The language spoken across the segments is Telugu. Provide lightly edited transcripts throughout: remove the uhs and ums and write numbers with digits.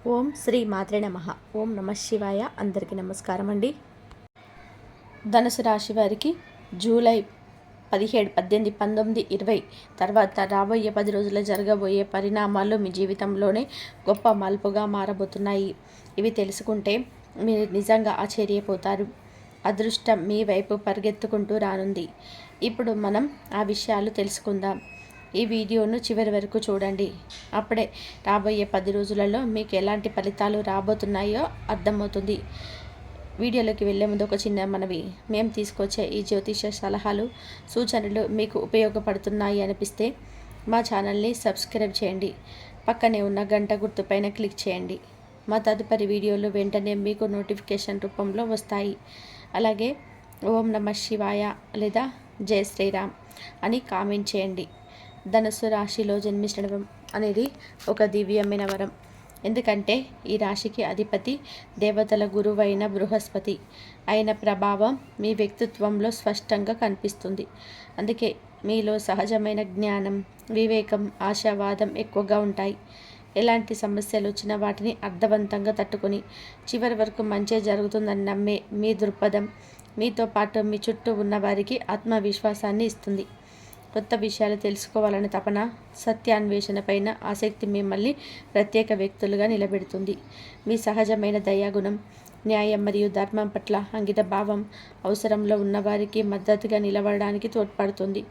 ఓం శ్రీ మాత్రే నమః. ఓం నమ శివాయ. అందరికీ నమస్కారం అండి. ధనుసు రాశి వారికి జూలై 17, 18, 19, 20 తర్వాత రాబోయే 10 రోజుల్లో జరగబోయే పరిణామాలు మీ జీవితంలోనే గొప్ప మలుపుగా మారబోతున్నాయి. ఇవి తెలుసుకుంటే మీరు నిజంగా ఆశ్చర్యపోతారు. అదృష్టం మీ వైపు పరిగెత్తుకుంటూ రానుంది. ఇప్పుడు మనం ఆ విషయాలు తెలుసుకుందాం. ఈ వీడియోను చివరి వరకు చూడండి. అప్పుడే రాబోయే 10 రోజులలో మీకు ఎలాంటి ఫలితాలు రాబోతున్నాయో అర్థమవుతుంది. వీడియోలోకి వెళ్ళే ముందు ఒక చిన్న మనవి. మేము తీసుకొచ్చే ఈ జ్యోతిష సలహాలు, సూచనలు మీకు ఉపయోగపడుతున్నాయి అనిపిస్తే మా ఛానల్ని సబ్స్క్రైబ్ చేయండి. పక్కనే ఉన్న గంట గుర్తుపైన క్లిక్ చేయండి. మా తదుపరి వీడియోలు వెంటనే మీకు నోటిఫికేషన్ రూపంలో వస్తాయి. అలాగే ఓం నమ శివాయ లేదా జై శ్రీరామ్ అని కామెంట్ చేయండి. ధనుసు రాశిలో జన్మించడం అనేది ఒక దివ్యమైన వరం. ఎందుకంటే ఈ రాశికి అధిపతి దేవతల గురువైన బృహస్పతి. అయిన ప్రభావం మీ వ్యక్తిత్వంలో స్పష్టంగా కనిపిస్తుంది. అందుకే మీలో సహజమైన జ్ఞానం, వివేకం, ఆశావాదం ఎక్కువగా ఉంటాయి. ఎలాంటి సమస్యలు వచ్చినా వాటిని అర్థవంతంగా తట్టుకొని చివరి వరకు మంచి జరుగుతుందని నమ్మే మీ దృక్పథం మీతో పాటు మీ చుట్టూ ఉన్న వారికి ఆత్మవిశ్వాసాన్ని ఇస్తుంది. కొత్త విషయాలు తెలుసుకోవాలని తపన, సత్యాన్వేషణ పైన ఆసక్తి మిమ్మల్ని ప్రత్యేక వ్యక్తులుగా నిలబెడుతుంది. మీ సహజమైన దయాగుణం, న్యాయం మరియు ధర్మం పట్ల అంకిత భావం అవసరంలో ఉన్నవారికి మద్దతుగా నిలబడడానికి తోడ్పడుతుంది.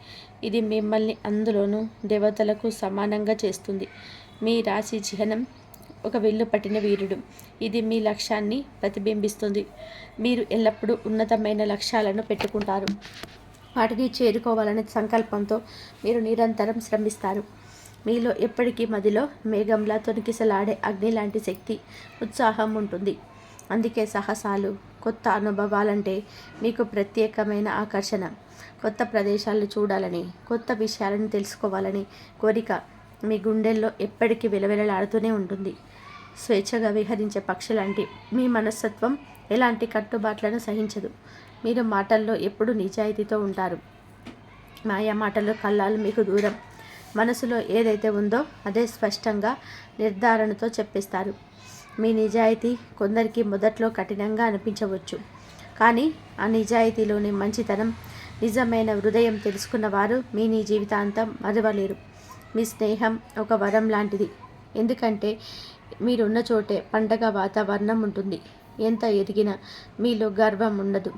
ఇది మిమ్మల్ని అందులోనూ దేవతలకు సమానంగా చేస్తుంది. మీ రాశి చిహ్నం ఒక విల్లు పట్టిన వీరుడు. ఇది మీ లక్ష్యాన్ని ప్రతిబింబిస్తుంది. మీరు ఎల్లప్పుడూ ఉన్నతమైన లక్ష్యాలను పెట్టుకుంటారు. వాటిని చేరుకోవాలనే సంకల్పంతో మీరు నిరంతరం శ్రమిస్తారు. మీలో ఎప్పటికీ మదిలో మేఘంలా తొణికిసలాడే అగ్ని లాంటి శక్తి, ఉత్సాహం ఉంటుంది. అందుకే సాహసాలు, కొత్త అనుభవాలంటే మీకు ప్రత్యేకమైన ఆకర్షణ. కొత్త ప్రదేశాలను చూడాలని, కొత్త విషయాలను తెలుసుకోవాలని కోరిక మీ గుండెల్లో ఎప్పటికీ విలవిలలాడుతూనే ఉంటుంది. స్వేచ్ఛగా విహరించే పక్షులాంటి మీ మనస్తత్వం ఎలాంటి కట్టుబాట్లను సహించదు. మీరు మాటల్లో ఎప్పుడూ నిజాయితీతో ఉంటారు. మాయా మాటలు, కళ్ళాలు మీకు దూరం. మనసులో ఏదైతే ఉందో అదే స్పష్టంగా నిర్ధారణతో చెప్పేస్తారు. మీ నిజాయితీ కొందరికి మొదట్లో కఠినంగా అనిపించవచ్చు. కానీ ఆ నిజాయితీలోని మంచితనం, నిజమైన హృదయం తెలుసుకున్న వారు మీ జీవితాంతం మరవలేరు. మీ స్నేహం ఒక వరం లాంటిది. ఎందుకంటే మీరున్న చోటే పండగ వాతావరణం ఉంటుంది. ఎంత ఎదిగినా మీలో గర్వం ఉండదు.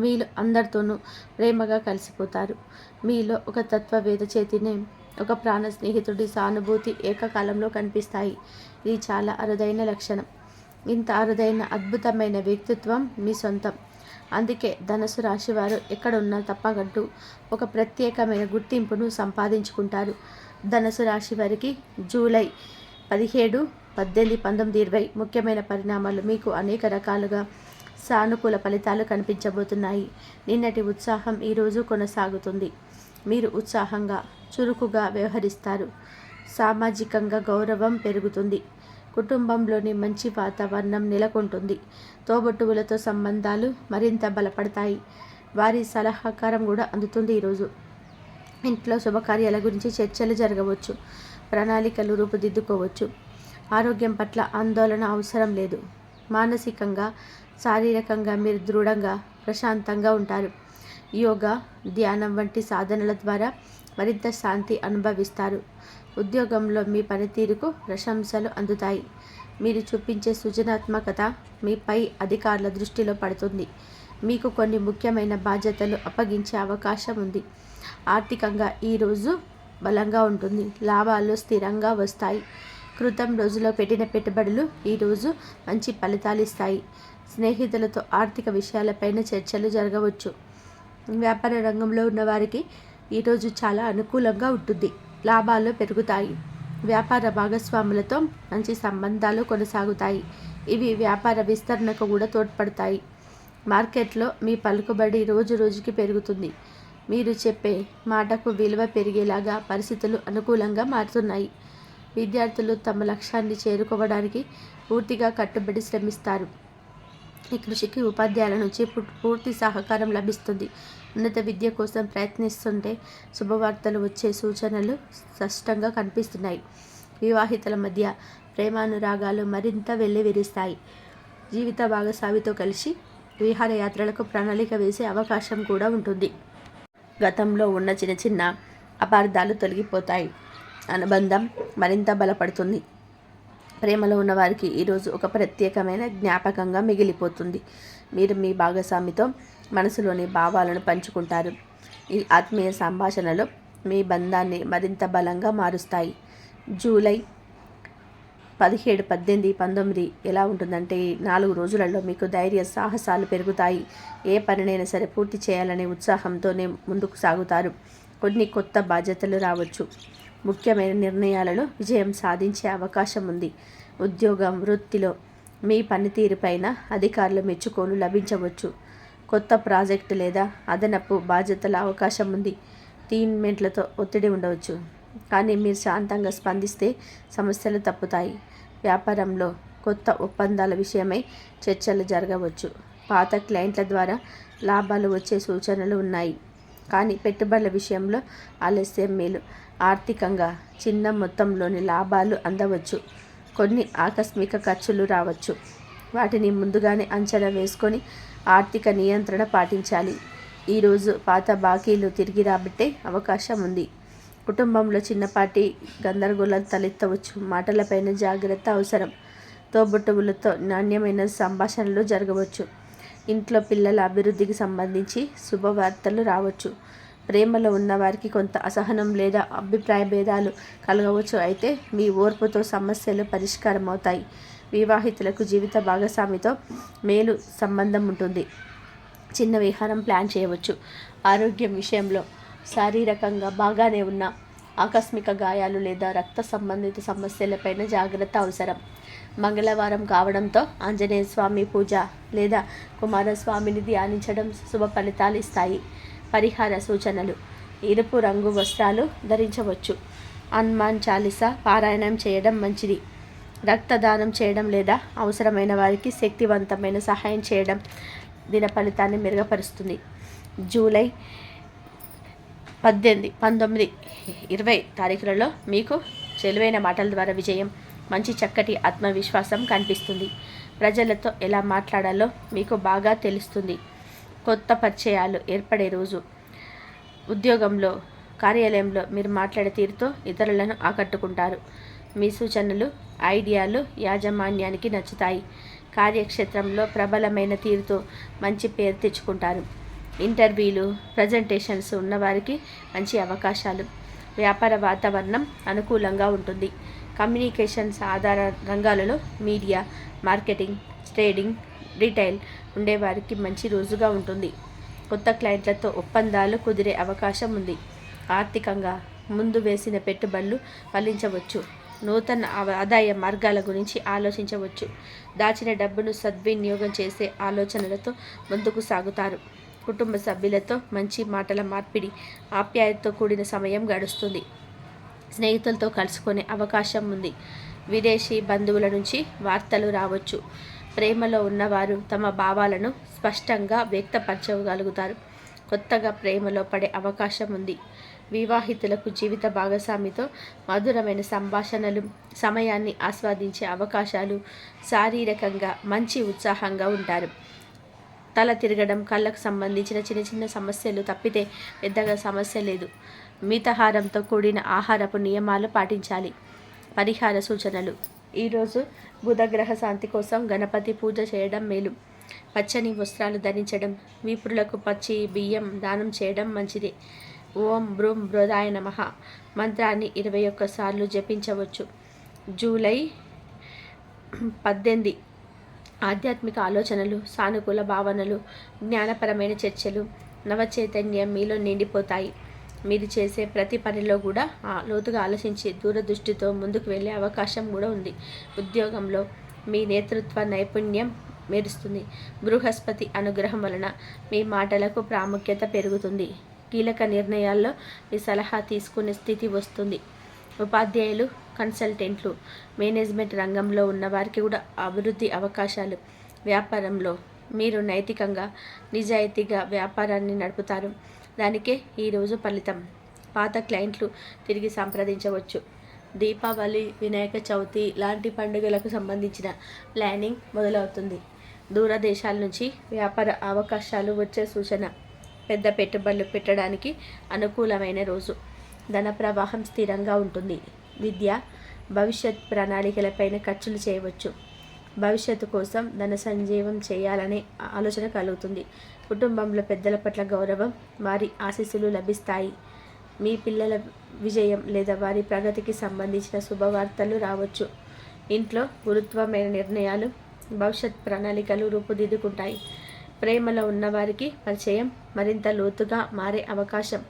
మీలో అందరితోనూ ప్రేమగా కలిసిపోతారు. మీలో ఒక తత్వవేత్త చేతిని, ఒక ప్రాణ స్నేహితుడి సానుభూతి ఏకకాలంలో కనిపిస్తాయి. ఇది చాలా అరుదైన లక్షణం. ఇంత అరుదైన అద్భుతమైన వ్యక్తిత్వం మీ సొంతం. అందుకే ధనుసు రాశి వారు ఎక్కడున్నా తప్పగట్టు ఒక ప్రత్యేకమైన గుర్తింపును సంపాదించుకుంటారు. ధనుసు రాశి వారికి జూలై 17, 18, 19, 20 ముఖ్యమైన పరిణామాలు మీకు అనేక రకాలుగా సానుకూల ఫలితాలు కనిపించబోతున్నాయి. నిన్నటి ఉత్సాహం ఈరోజు కొనసాగుతుంది. మీరు ఉత్సాహంగా, చురుకుగా వ్యవహరిస్తారు. సామాజికంగా గౌరవం పెరుగుతుంది. కుటుంబంలోని మంచి వాతావరణం నెలకొంటుంది. తోబుట్టువులతో సంబంధాలు మరింత బలపడతాయి. వారి సలహాకారం కూడా అందుతుంది. ఈరోజు ఇంట్లో శుభకార్యాల గురించి చర్చలు జరగవచ్చు. ప్రణాళికలు రూపుదిద్దుకోవచ్చు. ఆరోగ్యం పట్ల ఆందోళన అవసరం లేదు. మానసికంగా, శారీరకంగా మీరు దృఢంగా, ప్రశాంతంగా ఉంటారు. యోగా, ధ్యానం వంటి సాధనల ద్వారా మరింత శాంతి అనుభవిస్తారు. ఉద్యోగంలో మీ పనితీరుకు ప్రశంసలు అందుతాయి. మీరు చూపించే సృజనాత్మకత మీ పై అధికారుల దృష్టిలో పడుతుంది. మీకు కొన్ని ముఖ్యమైన బాధ్యతలు అప్పగించే అవకాశం ఉంది. ఆర్థికంగా ఈరోజు బలంగా ఉంటుంది. లాభాలు స్థిరంగా వస్తాయి. క్రితం రోజులో పెట్టిన పెట్టుబడులు ఈరోజు మంచి ఫలితాలు ఇస్తాయి. స్నేహితులతో ఆర్థిక విషయాలపైన చర్చలు జరగవచ్చు. వ్యాపార రంగంలో ఉన్నవారికి ఈరోజు చాలా అనుకూలంగా ఉంటుంది. లాభాలు పెరుగుతాయి. వ్యాపార భాగస్వాములతో మంచి సంబంధాలు కొనసాగుతాయి. ఇవి వ్యాపార విస్తరణకు కూడా తోడ్పడతాయి. మార్కెట్లో మీ పలుకుబడి రోజు రోజుకి పెరుగుతుంది. మీరు చెప్పే మాటకు విలువ పెరిగేలాగా పరిస్థితులు అనుకూలంగా మారుతున్నాయి. విద్యార్థులు తమ లక్ష్యాన్ని చేరుకోవడానికి పూర్తిగా కట్టుబడి శ్రమిస్తారు. ఈ కృషికి ఉపాధ్యాయుల నుంచి పూర్తి సహకారం లభిస్తుంది. ఉన్నత విద్య కోసం ప్రయత్నిస్తుంటే శుభవార్తలు వచ్చే సూచనలు స్పష్టంగా కనిపిస్తున్నాయి. వివాహితుల మధ్య ప్రేమానురాగాలు మరింత వెల్లివిరుస్తాయి. జీవిత భాగస్వామితో కలిసి విహారయాత్రలకు ప్రణాళిక వేసే అవకాశం కూడా ఉంటుంది. గతంలో ఉన్న చిన్న చిన్న అపార్థాలు తొలగిపోతాయి. అనుబంధం మరింత బలపడుతుంది. ప్రేమలో ఉన్నవారికి ఈరోజు ఒక ప్రత్యేకమైన జ్ఞాపకంగా మిగిలిపోతుంది. మీరు మీ భాగస్వామితో మనసులోని భావాలను పంచుకుంటారు. ఈ ఆత్మీయ సంభాషణలు మీ బంధాన్ని మరింత బలంగా మారుస్తాయి. జూలై 17, 18, 19 ఎలా ఉంటుందంటే ఈ 4 రోజులలో మీకు ధైర్య సాహసాలు పెరుగుతాయి. ఏ పనినైనా సరే పూర్తి చేయాలనే ఉత్సాహంతోనే ముందుకు సాగుతారు. కొన్ని కొత్త బాధ్యతలు రావచ్చు. ముఖ్యమైన నిర్ణయాలలో విజయం సాధించే అవకాశం ఉంది. ఉద్యోగం, వృత్తిలో మీ పనితీరుపైన అధికారుల మెచ్చుకోలు లభించవచ్చు. కొత్త ప్రాజెక్టు లేదా అదనపు బాధ్యతల అవకాశం ఉంది. టీమ్మేట్లతో ఒత్తిడి ఉండవచ్చు, కానీ మీరు శాంతంగా స్పందిస్తే సమస్యలు తప్పుతాయి. వ్యాపారంలో కొత్త ఒప్పందాల విషయమై చర్చలు జరగవచ్చు. పాత క్లయింట్ల ద్వారా లాభాలు వచ్చే సూచనలు ఉన్నాయి, కానీ పెట్టుబడుల విషయంలో ఆలస్యం మేలు. ఆర్థికంగా చిన్న మొత్తంలోని లాభాలు అందవచ్చు. కొన్ని ఆకస్మిక ఖర్చులు రావచ్చు. వాటిని ముందుగానే అంచనా వేసుకొని ఆర్థిక నియంత్రణ పాటించాలి. ఈరోజు పాత బాకీలు తిరిగి రాబట్టే అవకాశం ఉంది. కుటుంబంలో చిన్నపాటి గందరగోళాలు తలెత్తవచ్చు. మాటలపైన జాగ్రత్త అవసరం. తోబుట్టువులతో నాణ్యమైన సంభాషణలు జరగవచ్చు. ఇంట్లో పిల్లల అభివృద్ధికి సంబంధించి శుభవార్తలు రావచ్చు. ప్రేమలో ఉన్నవారికి కొంత అసహనం లేదా అభిప్రాయ భేదాలు కలగవచ్చు. అయితే మీ ఓర్పుతో సమస్యలు పరిష్కారం అవుతాయి. వివాహితులకు జీవిత భాగస్వామితో మేలు సంబంధం ఉంటుంది. చిన్న విహారం ప్లాన్ చేయవచ్చు. ఆరోగ్యం విషయంలో శారీరకంగా బాగానే ఉన్న ఆకస్మిక గాయాలు లేదా రక్త సంబంధిత సమస్యలపైన జాగ్రత్త అవసరం. మంగళవారం కావడంతో ఆంజనేయ స్వామి పూజ లేదా కుమారస్వామిని ధ్యానించడం శుభ ఫలితాలు ఇస్తాయి. పరిహార సూచనలు: ఎరుపు రంగు వస్త్రాలు ధరించవచ్చు. హనుమాన్ చాలీసా పారాయణం చేయడం మంచిది. రక్తదానం చేయడం లేదా అవసరమైన వారికి శక్తివంతమైన సహాయం చేయడం దిన ఫలితాన్ని మెరుగుపరుస్తుంది. జూలై 18, 19, 20 తారీఖులలో మీకు చెలువైన మాటల ద్వారా విజయం, మంచి చక్కటి ఆత్మవిశ్వాసం కనిపిస్తుంది. ప్రజలతో ఎలా మాట్లాడాలో మీకు బాగా తెలుస్తుంది. కొత్త పరిచయాలు ఏర్పడే రోజు. ఉద్యోగంలో, కార్యాలయంలో మీరు మాట్లాడే తీరుతో ఇతరులను ఆకట్టుకుంటారు. మీ సూచనలు, ఐడియాలు యాజమాన్యానికి నచ్చుతాయి. కార్యక్షేత్రంలో ప్రబలమైన తీరుతో మంచి పేరు తెచ్చుకుంటారు. ఇంటర్వ్యూలు, ప్రజెంటేషన్స్ ఉన్నవారికి మంచి అవకాశాలు. వ్యాపార వాతావరణం అనుకూలంగా ఉంటుంది. కమ్యూనికేషన్స్ ఆధార రంగాలలో మీడియా, మార్కెటింగ్, ట్రేడింగ్, రిటైల్ ఉండేవారికి మంచి రోజుగా ఉంటుంది. కొత్త క్లయింట్లతో ఒప్పందాలు కుదిరే అవకాశం ఉంది. ఆర్థికంగా ముందు వేసిన పెట్టుబడులు ఫలించవచ్చు. నూతన ఆదాయ మార్గాల గురించి ఆలోచించవచ్చు. దాచిన డబ్బును సద్వినియోగం చేసే ఆలోచనలతో ముందుకు సాగుతారు. కుటుంబ సభ్యులతో మంచి మాటల మార్పిడి, ఆప్యాయతతో కూడిన సమయం గడుస్తుంది. స్నేహితులతో కలుసుకునే అవకాశం ఉంది. విదేశీ బంధువుల నుంచి వార్తలు రావచ్చు. ప్రేమలో ఉన్నవారు తమ భావాలను స్పష్టంగా వ్యక్తపరచగలుగుతారు. కొత్తగా ప్రేమలో పడే అవకాశం ఉంది. వివాహితులకు జీవిత భాగస్వామితో మధురమైన సంభాషణలు, సమయాన్ని ఆస్వాదించే అవకాశాలు. శారీరకంగా మంచి ఉత్సాహంగా ఉంటారు. తల తిరగడం, కళ్ళకు సంబంధించిన చిన్న చిన్న సమస్యలు తప్పితే పెద్దగా సమస్య లేదు. మితాహారంతో కూడిన ఆహారపు నియమాలు పాటించాలి. పరిహార సూచనలు: ఈరోజు బుధగ్రహ శాంతి కోసం గణపతి పూజ చేయడం మేలు. పచ్చని వస్త్రాలు ధరించడం, విప్రులకు పచ్చి బియ్యం దానం చేయడం మంచిది. ఓం బ్రూం బృదాయ నమః మంత్రాన్ని 21 సార్లు జపించవచ్చు. జూలై 18 ఆధ్యాత్మిక ఆలోచనలు, సానుకూల భావనలు, జ్ఞానపరమైన చర్చలు, నవచైతన్యం మీలో నిండిపోతాయి. మీరు చేసే ప్రతి పనిలో కూడా లోతుగా ఆలోచించి దూరదృష్టితో ముందుకు వెళ్ళే అవకాశం కూడా ఉంది. ఉద్యోగంలో మీ నేతృత్వ నైపుణ్యం మెరుస్తుంది. బృహస్పతి అనుగ్రహం వలన మీ మాటలకు ప్రాముఖ్యత పెరుగుతుంది. కీలక నిర్ణయాల్లో మీ సలహా తీసుకునే స్థితి వస్తుంది. ఉపాధ్యాయులు, కన్సల్టెంట్లు, మేనేజ్మెంట్ రంగంలో ఉన్నవారికి కూడా అభివృద్ధి అవకాశాలు. వ్యాపారంలో మీరు నైతికంగా, నిజాయితీగా వ్యాపారాన్ని నడుపుతారు. దానికే ఈరోజు ఫలితం. పాత క్లయింట్లు తిరిగి సంప్రదించవచ్చు. దీపావళి, వినాయక చవితి లాంటి పండుగలకు సంబంధించిన ప్లానింగ్ మొదలవుతుంది. దూర దేశాల నుంచి వ్యాపార అవకాశాలు వచ్చే సూచన. పెద్ద పెట్టుబడులు పెట్టడానికి అనుకూలమైన రోజు. ధన ప్రవాహం స్థిరంగా ఉంటుంది. విద్య, భవిష్యత్ ప్రణాళికలపైన ఖర్చులు చేయవచ్చు. భవిష్యత్తు కోసం ధన సంజీవం చేయాలనే ఆలోచన కలుగుతుంది. కుటుంబంలో పెద్దల పట్ల గౌరవం, వారి ఆశీస్సులు లభిస్తాయి. మీ పిల్లల విజయం లేదా వారి ప్రగతికి సంబంధించిన శుభవార్తలు రావచ్చు. ఇంట్లో గురుత్వమైన నిర్ణయాలు, భవిష్యత్ ప్రణాళికలు రూపుదిద్దుకుంటాయి. ప్రేమలో ఉన్నవారికి పరిచయం మరింత లోతుగా మారే అవకాశం.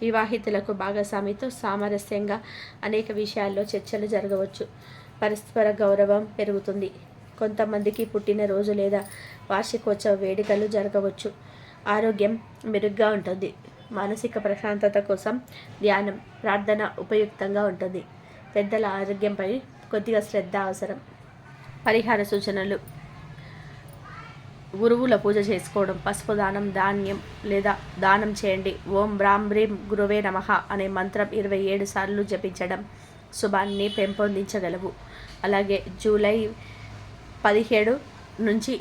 వివాహితులకు భాగస్వామితో సామరస్యంగా అనేక విషయాల్లో చర్చలు జరగవచ్చు. పరస్పర గౌరవం పెరుగుతుంది. కొంతమందికి పుట్టినరోజు లేదా వార్షికోత్సవ వేడుకలు జరగవచ్చు. ఆరోగ్యం మెరుగ్గా ఉంటుంది. మానసిక ప్రశాంతత కోసం ధ్యానం, ప్రార్థన ఉపయుక్తంగా ఉంటుంది. పెద్దల ఆరోగ్యంపై కొద్దిగా శ్రద్ధ అవసరం. పరిహార సూచనలు: గురువుల పూజ చేసుకోవడం, పసుపు దానం, ధాన్యం లేదా దానం చేయండి. ఓం బ్రాం బ్రీం గురువే నమః అనే మంత్రం 27 సార్లు జపించడం శుభాన్ని పెంపొందించగలవు. అలాగే జూలై 17 నుంచి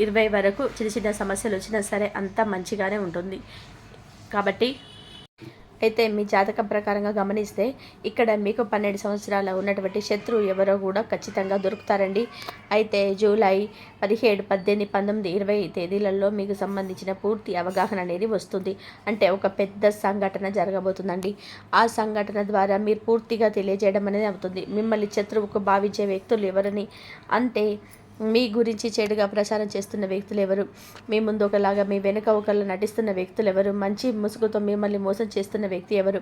20 వరకు చిన్న చిన్న సమస్యలు వచ్చినా సరే అంతా మంచిగానే ఉంటుంది. కాబట్టి అయితే మీ జాతకం ప్రకారంగా గమనిస్తే ఇక్కడ మీకు 12 సంవత్సరాల ఉన్నటువంటి శత్రువు ఎవరో కూడా ఖచ్చితంగా దొరుకుతారండి. అయితే జూలై 17, 18, 19, 20 తేదీలలో మీకు సంబంధించిన పూర్తి అవగాహన అనేది వస్తుంది. అంటే ఒక పెద్ద సంఘటన జరగబోతుందండి. ఆ సంఘటన ద్వారా మీరు పూర్తిగా తెలియజేయడం అనేది అవుతుంది. మిమ్మల్ని శత్రువుకు భావించే వ్యక్తులు ఎవరని, అంటే మీ గురించి చెడుగా ప్రచారం చేస్తున్న వ్యక్తులు ఎవరు, మీ ముందు ఒకలాగా మీ వెనుక ఒకళ్ళు నటిస్తున్న వ్యక్తులు ఎవరు, మంచి ముసుగుతో మిమ్మల్ని మోసం చేస్తున్న వ్యక్తి ఎవరు.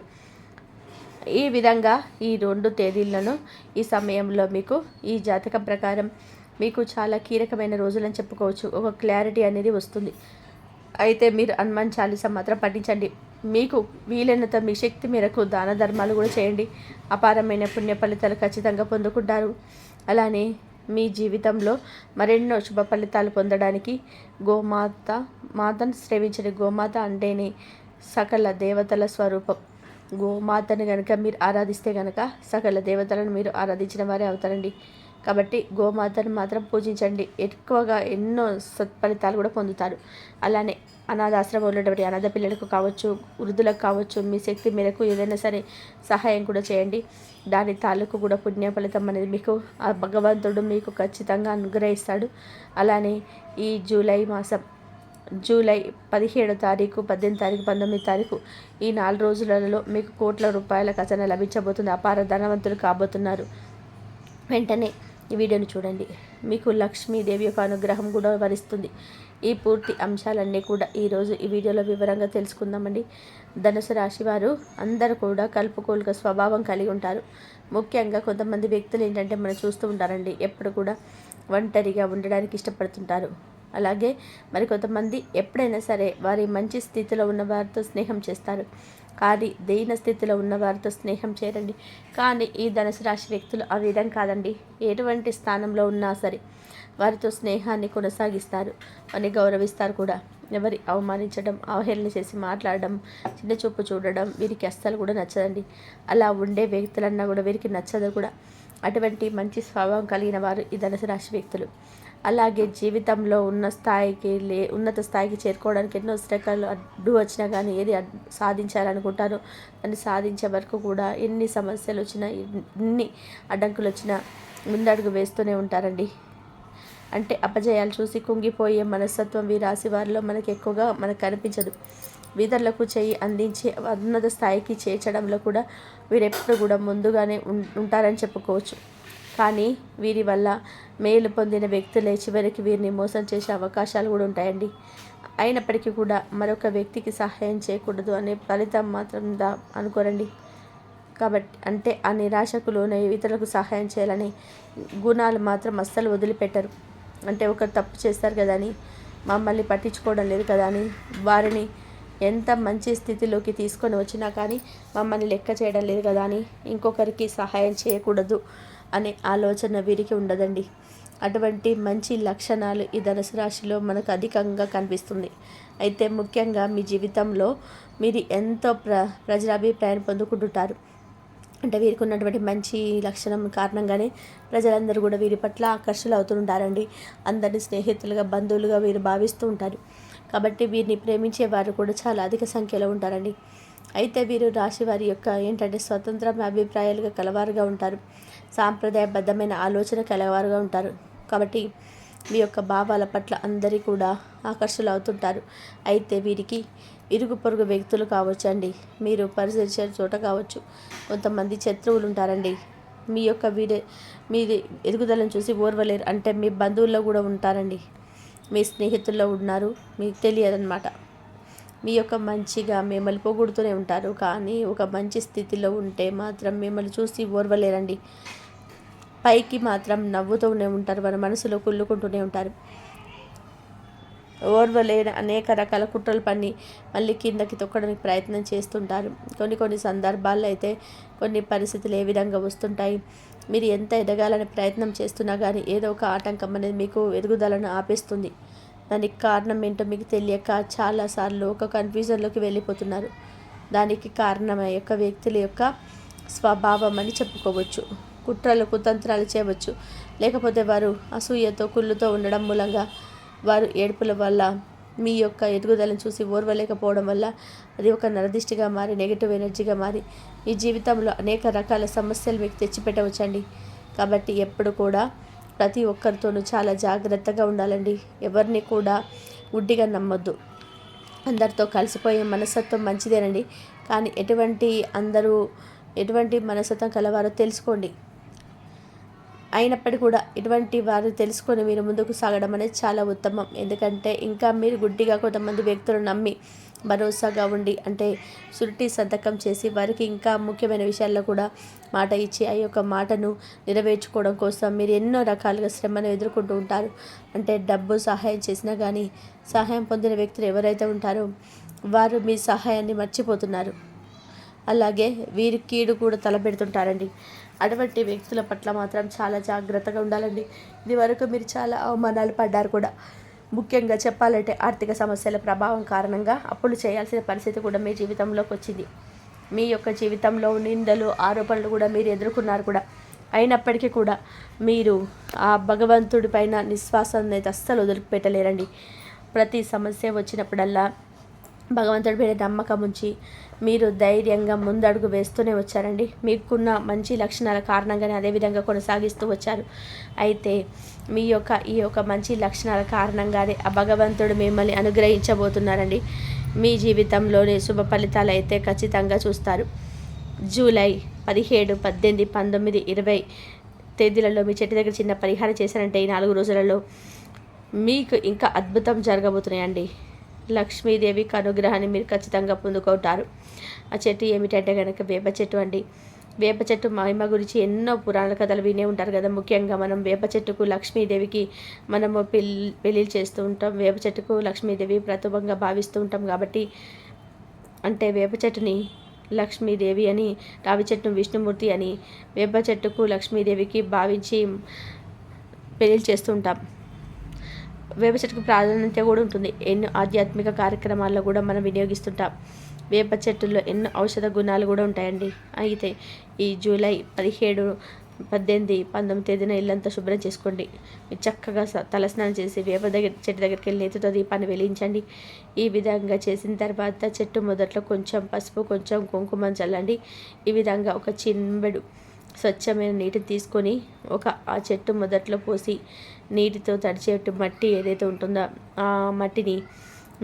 ఈ విధంగా ఈ 2 తేదీలను ఈ సమయంలో మీకు ఈ జాతకం ప్రకారం మీకు చాలా కీలకమైన రోజులని చెప్పుకోవచ్చు. ఒక క్లారిటీ అనేది వస్తుంది. అయితే మీరు హనుమాన్ చాలీసా మాత్రం పఠించండి. మీకు వీలైనంత మీ శక్తి మేరకు దాన ధర్మాలు కూడా చేయండి. అపారమైన పుణ్య ఫలితాలు ఖచ్చితంగా పొందుకుంటారు. అలానే మీ జీవితంలో మరెన్నో శుభ ఫలితాలు పొందడానికి మాతను సేవించండి. గోమాత అంటేనే సకల దేవతల స్వరూపం. గోమాతను కనుక మీరు ఆరాధిస్తే కనుక సకల దేవతలను మీరు ఆరాధించిన వారే అవుతారండి. కాబట్టి గోమాతను మాత్రం పూజించండి. ఎక్కువగా ఎన్నో సత్ఫలితాలు కూడా పొందుతారు. అలానే అనాథాశ్రమం ఉన్నటువంటి అనాథ పిల్లలకు కావచ్చు, వృద్ధులకు కావచ్చు, మీ శక్తి మేరకు ఏదైనా సరే సహాయం కూడా చేయండి. దాని తాలూకు కూడా పుణ్య ఫలితం అనేది మీకు ఆ భగవంతుడు మీకు ఖచ్చితంగా అనుగ్రహిస్తాడు. అలానే ఈ జూలై మాసం జూలై 17 తారీఖు, 18 తారీఖు, 19 తారీఖు ఈ 4 రోజులలో మీకు కోట్ల రూపాయల ఖజానా లభించబోతుంది. అపార ధనవంతులు కాబోతున్నారు. వెంటనే ఈ వీడియోని చూడండి. మీకు లక్ష్మీదేవి యొక్క అనుగ్రహం కూడా వరిస్తుంది. ఈ పూర్తి అంశాలన్నీ కూడా ఈరోజు ఈ వీడియోలో వివరంగా తెలుసుకుందామండి. ధనుసు రాశి వారు అందరూ కూడా కలుపుకోలుగా స్వభావం కలిగి ఉంటారు. ముఖ్యంగా కొంతమంది వ్యక్తులు ఏంటంటే మనం చూస్తూ ఉంటారండి, ఎప్పుడు కూడా ఒంటరిగా ఉండడానికి ఇష్టపడుతుంటారు. అలాగే మరి కొంతమంది ఎప్పుడైనా సరే వారి మంచి స్థితిలో ఉన్న వారితో స్నేహం చేస్తారు, కానీ దీన స్థితిలో ఉన్న వారితో స్నేహం చేయరండి. కానీ ఈ ధనుసు రాశి వ్యక్తులు ఆ విధంగా కాదండి. ఎటువంటి స్థానంలో ఉన్నా సరే వారితో స్నేహాన్ని కొనసాగిస్తారు, వారిని గౌరవిస్తారు కూడా. ఎవరి అవమానించడం, అవహేళన చేసి మాట్లాడడం, చిన్న చూపు చూడడం వీరికి అస్సలు కూడా నచ్చదండి. అలా ఉండే వ్యక్తులన్నా కూడా వీరికి నచ్చదు కూడా. అటువంటి మంచి స్వభావం కలిగిన వారు ఈ ధనుసు రాశి వ్యక్తులు. అలాగే జీవితంలో ఉన్నత స్థాయికి చేరుకోవడానికి ఎన్నో శ్రకలు అడ్డు వచ్చినా కానీ ఏది సాధించాలనుకుంటారో దాన్ని సాధించే వరకు కూడా ఎన్ని సమస్యలు వచ్చినా, ఎన్ని అడ్డంకులు వచ్చినా ముందడుగు వేస్తూనే ఉంటారండి. అంటే అపజయాలు చూసి కుంగిపోయే మనస్తత్వం ఈ రాశి వారిలో మనకు కనిపించదు. ఇతరులకు చేయి అందించి ఉన్నత స్థాయికి చేర్చడంలో కూడా వీరెప్పుడు కూడా ముందుగానే ఉంటారని చెప్పుకోవచ్చు. కానీ వీరి వల్ల మేలు పొందిన వ్యక్తులే చివరికి వీరిని మోసం చేసే అవకాశాలు కూడా ఉంటాయండి. అయినప్పటికీ కూడా మరొక వ్యక్తికి సహాయం చేయకూడదు అనే ఫలితం మాత్రం అనుకోరండి. కాబట్టి అంటే ఆ నిరాశకులోనే ఇతరులకు సహాయం చేయాలని గుణాలు మాత్రం అస్సలు వదిలిపెట్టరు. అంటే ఒకరు తప్పు చేస్తారు కదా అని, మమ్మల్ని పట్టించుకోవడం లేదు కదా అని, వారిని ఎంత మంచి స్థితిలోకి తీసుకొని వచ్చినా కానీ మమ్మల్ని లెక్క చేయడం లేదు కదా అని ఇంకొకరికి సహాయం చేయకూడదు అనే ఆలోచన వీరికి ఉండదండి. అటువంటి మంచి లక్షణాలు ఈ ధనుసు రాశిలో మనకు అధికంగా కనిపిస్తుంది. అయితే ముఖ్యంగా మీ జీవితంలో మీరు ఎంతో ప్రజాభిప్రాయాన్ని పొందుకుంటుంటారు. అంటే వీరికి ఉన్నటువంటి మంచి లక్షణం కారణంగానే ప్రజలందరూ కూడా వీరి పట్ల ఆకర్షులు అవుతుంటారండి. అందరినీ స్నేహితులుగా, బంధువులుగా వీరు భావిస్తూ ఉంటారు. కాబట్టి వీరిని ప్రేమించే వారు కూడా చాలా అధిక సంఖ్యలో ఉంటారండి. అయితే వీరు రాశి వారి యొక్క ఏంటంటే స్వతంత్ర అభిప్రాయాలుగా కలవారుగా ఉంటారు. సాంప్రదాయబద్ధమైన ఆలోచన కలవారుగా ఉంటారు. కాబట్టి మీ యొక్క భావాల పట్ల అందరి కూడా ఆకర్షులు అవుతుంటారు. అయితే వీరికి ఇరుగు పొరుగు వ్యక్తులు కావచ్చండి, మీరు పరిచరించే చోట కావచ్చు, కొంతమంది శత్రువులు ఉంటారండి. మీ యొక్క మీది ఎదుగుదలను చూసి ఓర్వలేరు. అంటే మీ బంధువుల్లో కూడా ఉంటారండి, మీ స్నేహితుల్లో ఉన్నారు, మీకు తెలియదన్నమాట. మీ యొక్క మంచిగా మిమ్మల్ని పొగుడుతూనే ఉంటారు. కానీ ఒక మంచి స్థితిలో ఉంటే మాత్రం మిమ్మల్ని చూసి ఓర్వలేరండి. పైకి మాత్రం నవ్వుతూనే ఉంటారు, మన మనసులో కుళ్ళుకుంటూనే ఉంటారు. ఓర్వలేని అనేక రకాల కుట్రలు పన్ని మళ్ళీ కిందకి తొక్కడానికి ప్రయత్నం చేస్తుంటారు. కొన్ని సందర్భాల్లో అయితే కొన్ని పరిస్థితులు ఏ విధంగా వస్తుంటాయి, మీరు ఎంత ఎదగాలని ప్రయత్నం చేస్తున్నా కానీ ఏదో ఒక ఆటంకం అనేది మీకు ఎదుగుదలను ఆపేస్తుంది. దానికి కారణం ఏంటో మీకు తెలియక చాలాసార్లు ఒక కన్ఫ్యూజన్లోకి వెళ్ళిపోతున్నారు. దానికి కారణం ఆ యొక్క వ్యక్తుల యొక్క స్వభావం అని చెప్పుకోవచ్చు. కుట్రలు కుతంత్రాలు చేయవచ్చు, లేకపోతే వారు అసూయతో కుళ్ళుతో ఉండడం మూలంగా, వారు ఏడుపుల వల్ల, మీ యొక్క ఎదుగుదలను చూసి ఓర్వలేకపోవడం వల్ల అది ఒక నరదిష్టిగా మారి నెగిటివ్ ఎనర్జీగా మారి మీ జీవితంలో అనేక రకాల సమస్యలు మీకు తెచ్చిపెట్టవచ్చండి. కాబట్టి ఎప్పుడు కూడా ప్రతి ఒక్కరితోనూ చాలా జాగ్రత్తగా ఉండాలండి. ఎవరిని కూడా గుడ్డిగా నమ్మొద్దు. అందరితో కలిసిపోయే మనస్తత్వం మంచిదేనండి, కానీ ఎటువంటి మనస్తత్వం కలవారో తెలుసుకోండి. అయినప్పటికీ కూడా ఇటువంటి వారు తెలుసుకొని మీరు ముందుకు సాగడం అనేది చాలా ఉత్తమం. ఎందుకంటే ఇంకా మీరు గుడ్డిగా కొంతమంది వ్యక్తులను నమ్మి భరోసాగా ఉండి, అంటే సురిటి సంతకం చేసి వారికి ఇంకా ముఖ్యమైన విషయాల్లో కూడా మాట ఇచ్చి ఆ యొక్క మాటను నెరవేర్చుకోవడం కోసం మీరు ఎన్నో రకాలుగా శ్రమను ఎదుర్కొంటూ ఉంటారు. అంటే డబ్బు సహాయం చేసినా కానీ సహాయం పొందిన వ్యక్తులు ఎవరైతే ఉంటారో వారు మీ సహాయాన్ని మర్చిపోతున్నారు. అలాగే వీరి కీడు కూడా తలపెడుతుంటారండి. అటువంటి వ్యక్తుల పట్ల మాత్రం చాలా జాగ్రత్తగా ఉండాలండి. ఇది వరకు మీరు చాలా అవమానాలు పడ్డారు కూడా. ముఖ్యంగా చెప్పాలంటే ఆర్థిక సమస్యల ప్రభావం కారణంగా అప్పులు చేయాల్సిన పరిస్థితి కూడా మీ జీవితంలోకి వచ్చింది. మీ యొక్క జీవితంలో నిందలు, ఆరోపణలు కూడా మీరు ఎదుర్కొన్నారు కూడా. అయినప్పటికీ కూడా మీరు ఆ భగవంతుడి పైన నిశ్వాసాన్ని అయితే అస్సలు వదిలిపెట్టలేరండి. ప్రతి సమస్య వచ్చినప్పుడల్లా భగవంతుడి మీద నమ్మకం ఉంచి మీరు ధైర్యంగా ముందడుగు వేస్తూనే వచ్చారండి. మీకున్న మంచి లక్షణాల కారణంగానే అదేవిధంగా కొనసాగిస్తూ వచ్చారు. అయితే ఈ యొక్క మంచి లక్షణాల కారణంగానే ఆ భగవంతుడు మిమ్మల్ని అనుగ్రహించబోతున్నారండి. మీ జీవితంలోని శుభ ఫలితాలు అయితే ఖచ్చితంగా చూస్తారు. జూలై 17, 18, 19, 20 తేదీలలో మీ చెట్టు దగ్గర చిన్న పరిహారం చేశారంటే ఈ 4 రోజులలో మీకు ఇంకా అద్భుతం జరగబోతున్నాయండి. లక్ష్మీదేవికి అనుగ్రహాన్ని మీరు ఖచ్చితంగా పొందుకుంటారు. ఆ చెట్టు ఏమిటంటే కనుక వేప చెట్టు అండి. వేప చెట్టు మహిమ గురించి ఎన్నో పురాణ కథలు వినే ఉంటారు కదా. ముఖ్యంగా మనం వేప చెట్టుకు లక్ష్మీదేవికి మనము పెళ్ళిళ్ళు చేస్తూ ఉంటాం. వేప చెట్టుకు లక్ష్మీదేవి ప్రతిభంగా భావిస్తూ ఉంటాం. కాబట్టి అంటే వేప చెట్టుని లక్ష్మీదేవి అని, రావి చెట్టును విష్ణుమూర్తి అని, వేప చెట్టుకు లక్ష్మీదేవికి భావించి పెళ్ళిళ్ళు చేస్తూ ఉంటాం. వేప చెట్టుకు ప్రాధాన్యత కూడా ఉంటుంది. ఎన్నో ఆధ్యాత్మిక కార్యక్రమాల్లో కూడా మనం వినియోగిస్తుంటాం. వేప చెట్టుల్లో ఎన్నో ఔషధ గుణాలు కూడా ఉంటాయండి. అయితే ఈ జూలై 17, 18, 19 తేదీన ఇల్లంతా శుభ్రం చేసుకోండి. మీరు చక్కగా తలస్నానం చేసి వేప చెట్టు దగ్గరికి వెళ్ళి నేతితో దీపాన్ని వెలిగించండి. ఈ విధంగా చేసిన తర్వాత చెట్టు మొదట్లో కొంచెం పసుపు, కొంచెం కుంకుమ చల్లండి. ఈ విధంగా ఒక చిన్నబెడు స్వచ్ఛమైన నీటిని తీసుకొని ఆ చెట్టు మొదట్లో పోసి నీటితో తడిచేట్టు మట్టి ఏదైతే ఉంటుందో ఆ మట్టిని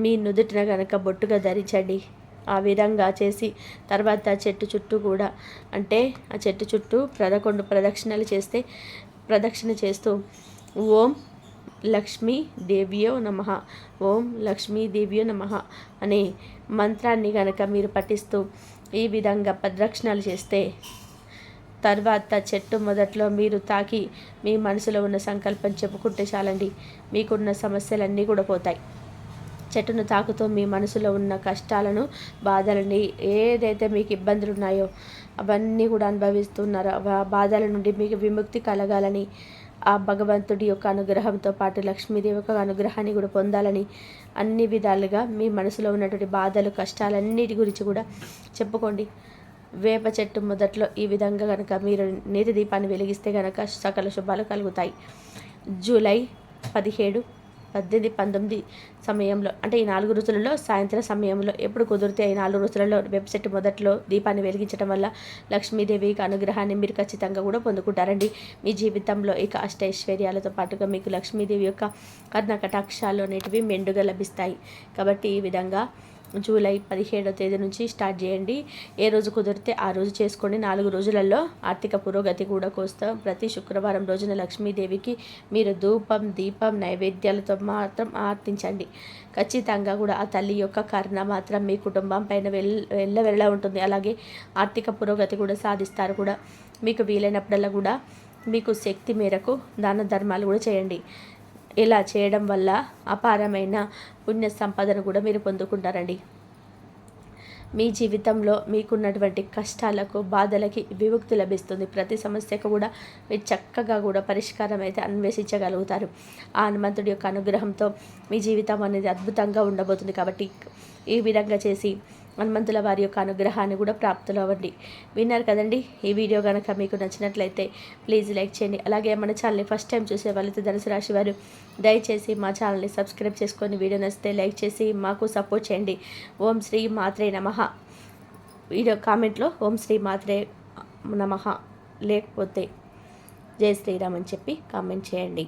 మీ నుదుటిన కనుక బొట్టుగా ధరించండి. ఆ విధంగా చేసి తర్వాత చెట్టు చుట్టూ కూడా, అంటే ఆ చెట్టు చుట్టూ 11 ప్రదక్షిణ చేస్తూ ఓం లక్ష్మీ దేవ్యో నమః, ఓం లక్ష్మీ దేవ్యో నమః అనే మంత్రాన్ని కనుక మీరు పఠిస్తూ ఈ విధంగా ప్రదక్షిణాలు చేస్తే తర్వాత చెట్టు మొదట్లో మీరు తాకి మీ మనసులో ఉన్న సంకల్పం చెప్పుకుంటే చాలండి, మీకున్న సమస్యలన్నీ కూడా పోతాయి. చెట్టును తాకుతూ మీ మనసులో ఉన్న కష్టాలను, బాధలని, ఏదైతే మీకు ఇబ్బందులు ఉన్నాయో అవన్నీ కూడా అనుభవిస్తున్నారో ఆ బాధల నుండి మీకు విముక్తి కలగాలని, ఆ భగవంతుడి యొక్క అనుగ్రహంతో పాటు లక్ష్మీదేవి యొక్క అనుగ్రహాన్ని కూడా పొందాలని అన్ని విధాలుగా మీ మనసులో ఉన్నటువంటి బాధలు, కష్టాలన్నిటి గురించి కూడా చెప్పుకోండి. వేప చెట్టు మొదట్లో ఈ విధంగా కనుక మీరు నీటి దీపాన్ని వెలిగిస్తే కనుక సకల శుభాలు కలుగుతాయి. జూలై 17, 18, 19 సమయంలో అంటే ఈ 4 రోజులలో సాయంత్రం సమయంలో ఎప్పుడు కుదిరితే ఈ 4 రోజులలో వేప చెట్టు మొదట్లో దీపాన్ని వెలిగించడం వల్ల లక్ష్మీదేవి అనుగ్రహాన్ని మీరు ఖచ్చితంగా కూడా పొందుకుంటారండి. మీ జీవితంలో ఇక అష్టైశ్వర్యాలతో పాటుగా మీకు లక్ష్మీదేవి యొక్క కర్ణ కటాక్షాలు అనేటివి మెండుగా లభిస్తాయి. కాబట్టి ఈ విధంగా జూలై 17వ తేదీ నుంచి స్టార్ట్ చేయండి. ఏ రోజు కుదిరితే ఆ రోజు చేసుకోండి. 4 రోజులలో ఆర్థిక పురోగతి కూడా కోస్తా. ప్రతి శుక్రవారం రోజున లక్ష్మీదేవికి మీరు ధూపం దీపం నైవేద్యాలతో మాత్రం ఆర్తించండి. ఖచ్చితంగా కూడా ఆ తల్లి యొక్క కరుణ మాత్రం మీ కుటుంబం పైన వెళ్ళ ఉంటుంది. అలాగే ఆర్థిక పురోగతి కూడా సాధిస్తారు కూడా. మీకు వీలైనప్పుడల్లా కూడా మీకు శక్తి మేరకు దాన ధర్మాలు కూడా చేయండి. ఇలా చేయడం వల్ల అపారమైన పుణ్య సంపదను కూడా మీరు పొందుకుంటారండి. మీ జీవితంలో మీకున్నటువంటి కష్టాలకు బాధలకి విముక్తి లభిస్తుంది. ప్రతి సమస్యకు కూడా మీరు చక్కగా కూడా పరిష్కారం అయితే అన్వేషించగలుగుతారు. ఆ హనుమంతుడి యొక్క అనుగ్రహంతో మీ జీవితం అనేది అద్భుతంగా ఉండబోతుంది. కాబట్టి ఈ విధంగా చేసి హనుమంతుల వారి యొక్క అనుగ్రహాన్ని కూడా ప్రాప్తులు అవ్వండి. విన్నారు కదండి. ఈ వీడియో కనుక మీకు నచ్చినట్లయితే ప్లీజ్ లైక్ చేయండి. అలాగే మన ఛానల్ని ఫస్ట్ టైం చూసే వాళ్ళైతే ధనుసు రాశి వారు దయచేసి మా ఛానల్ని సబ్స్క్రైబ్ చేసుకొని వీడియో నచ్చితే లైక్ చేసి మాకు సపోర్ట్ చేయండి. ఓం శ్రీ మాత్రే నమః. వీడియో కామెంట్లో ఓం శ్రీ మాత్రే నమః లేకపోతే జై శ్రీరామ్ అని చెప్పి కామెంట్ చేయండి.